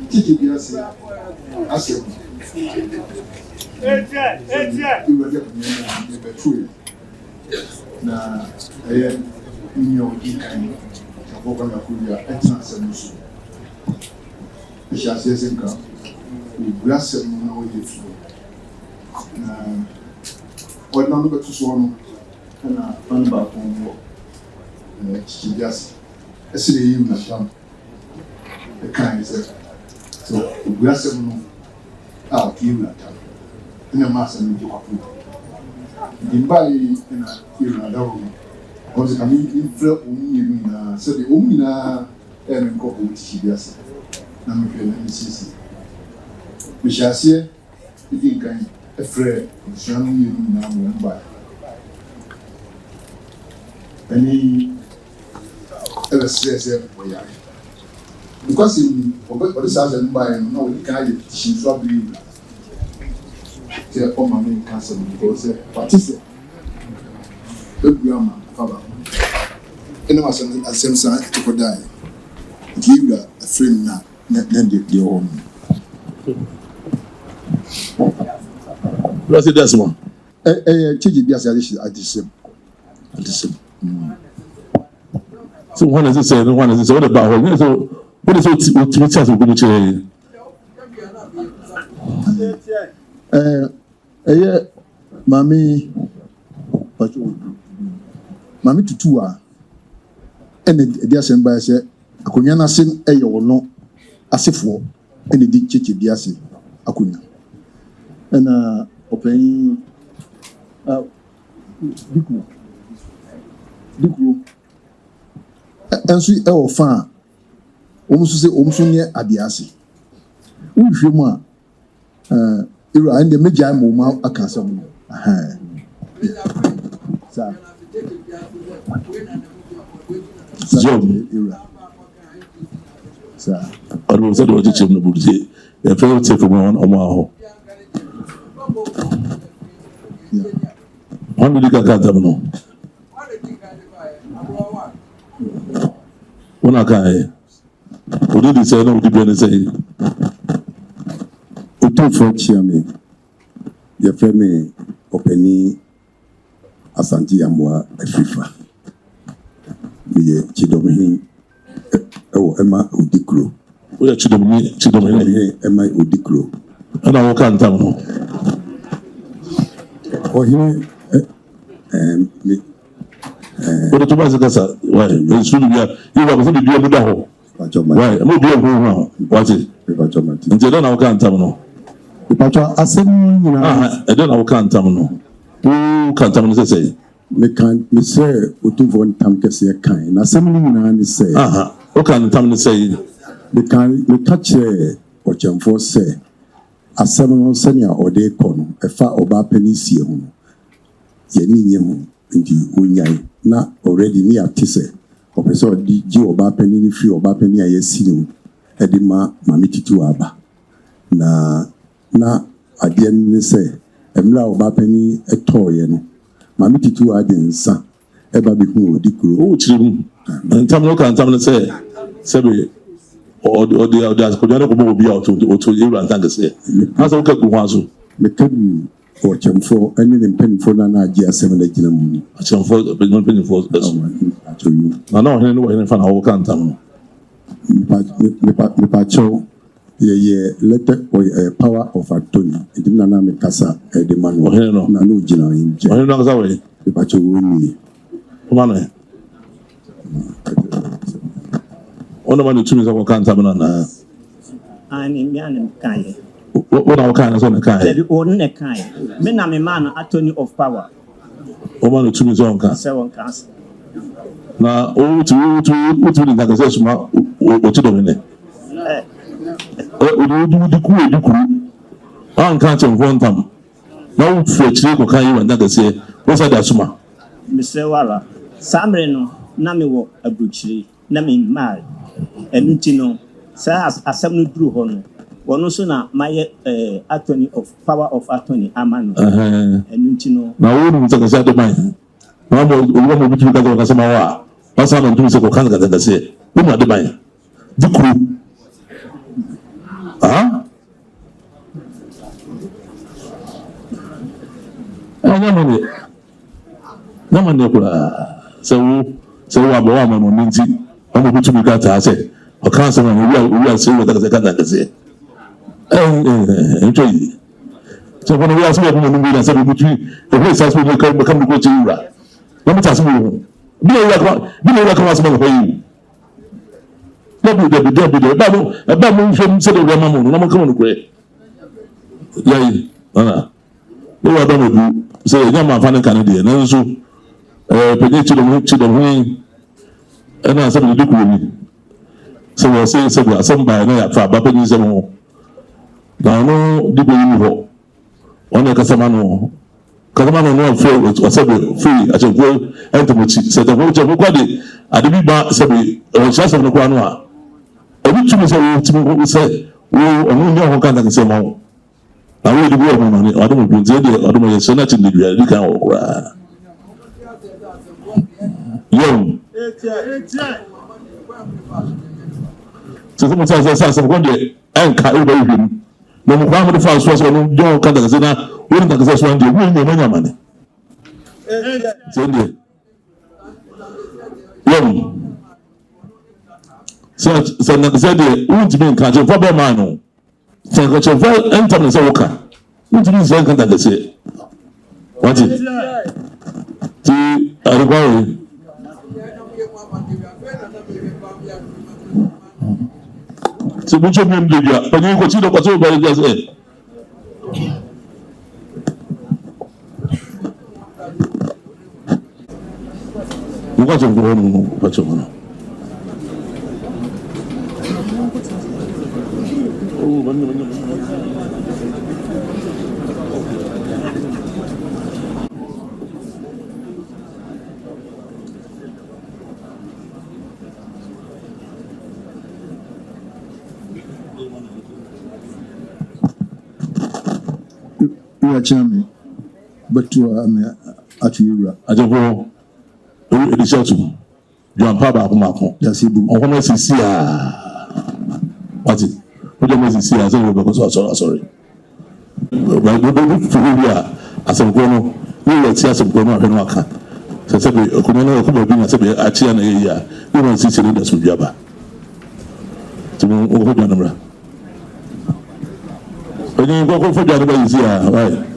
Kyekyebiase asem na minha dica pouco na cuia é transcendente já se senca o braço não é isso na o não do que sono na anba com Kyekyebiase esse aí na chão é caixa so o braço não que na tá na massa não de copo dimbai na ira da because I mean, infra umina, so the umina and couple with Kyekyebiase. I'm feeling this. We shall see. We think I'm afraid of showing now one by any ever says we are. Because in what is out and by no, we can't she's probably say, oh, my main council because participate. The grammar. And I was a same side to die. Give you a frame now, then the home. What's the decimal? Kyekyebiase at the same. So, one is the same, one is the other about so what is what chance we're going to change? Mami tutu ene di asemba se akonya na sen eye wono asefo ene di Kyekyebiase akonya ena open dikro ensu e wo fa omuso se omuso ne abiase unhwe mu a ira ende meja mo ma akasa mu sa job sa aro se do chiche no budje e fe te ko mo ho on di ka ta no ona kai o di se no di bene se o to fo chiame ye fe me openi Asante Yamwa Afrifa. Ye Chidomi Emma Dikro. We are Chidomi Emma Dikro. And I walk on town. Oh, here, what the Tobago, why? It's really you have to do a good hole. Why? I'm not doing now. What is it? And they don't know can't tell no. The Pacha Assembly, I don't know can't tell no. Who can't tell me to say? Me say, Utuvon Tamkesi kind. Assembly, and say, who can't tell me to say? Me catch or Jamfor say, Assembly senior or day con, a far oba penisi home. Yeninium, into Unyai, not already near Tisse, or Pesor di oba penny free oba penny a yesin, Edima Mamiti to Abba. Na adian say. Emla oba penny a toy and Mammy to add in son, Eba Biku Dikro. Oh, Chim, and Tamno can't tell me to say, Sebi, or the others could not be out to you and thank us. As I go Wazu, McCabe or Chamfor, and then penny for Nana Gia 7 Legend. I shall for the penny for to you. I know any fan how can't tell me. Pacho. Ye letter or a power of attorney. It did not make Casa a demand. No, Gina in jail. I know away. The Pacho will money. One of the 2 minutes of can't have an I'm in Yan Kai. What our kind is on the kind? The ordinary kind. Men are a man, attorney of power. One of the 2 minutes on can't. 7 cast. Now, oh, to the say, what you doing? The cool, I can't one time. Now, for a chick, can you and that say, what's that, Suma? Mr. Wara, Samreno, Namiwo, a butchery, Nami married, and Tino, Sas, a 7 drew honor. One also now, my attorney of power of attorney, Amano, and Tino. Now, who was at the mine? One will be together on Samawa. What's happened to Mr. Canada that say, who are the mine? The crew. nyamane kura sɛ wo abɔ ama no nti ɔmo bitumi ka taa sɛ ɔka asɛm a owi asɛ wo ka kata kɛseɛ ntwa yi sɛ kono wi asɛ wo no bi na sɛ wo bitumi ɛhɔ sa so ka mo ko kyi wura na mo ta asɛm wo bi na wura ka asɛm wo yi dabi ba mo nhwɛ sɛ de wura ma mo na mo ka mo no kure yayi ana wo wa ba mo du sɛ nyama fa ne kan de na nso penye chidom hui ana asem de dukuru ni se wo se asem ba na ya fa ba penye se mo na no dibo yi ho ona kasama no no free achefo entomochi se de ho je ko de adebi ba se be o sha se no kwa no a obi tumi se wo tumi ko se wo onu nya ho kan da se mo na wo dibo mo no ni odomo bi nze de odomo ye so na chi de bia di kan wo kura yo so some say some go dey enka e ba hwem no mo kwa mo fa so no jo ka da na wo ni da so ande wo ni mo nyama ne so dey yo so na say dey wo ti ben ka je fa ba ma no so ko che fa enta no say wo ka wo ti ben say ka da se what it ti arigwawe se mucho bien de ya pero ko chido ko so ba ya se uga jo ko no pa cho no Chami, but to at you. I don't go. It is short. You are Papa Kumako. Yes, you do. On what is here? What is here? I say, because sorry. But as a grown, we will see some grown up in Waka. So, Kumano, Kumabina, Achian, you don't see leaders with Jabba. To Ohodana. When you go for Jabba, is here, right?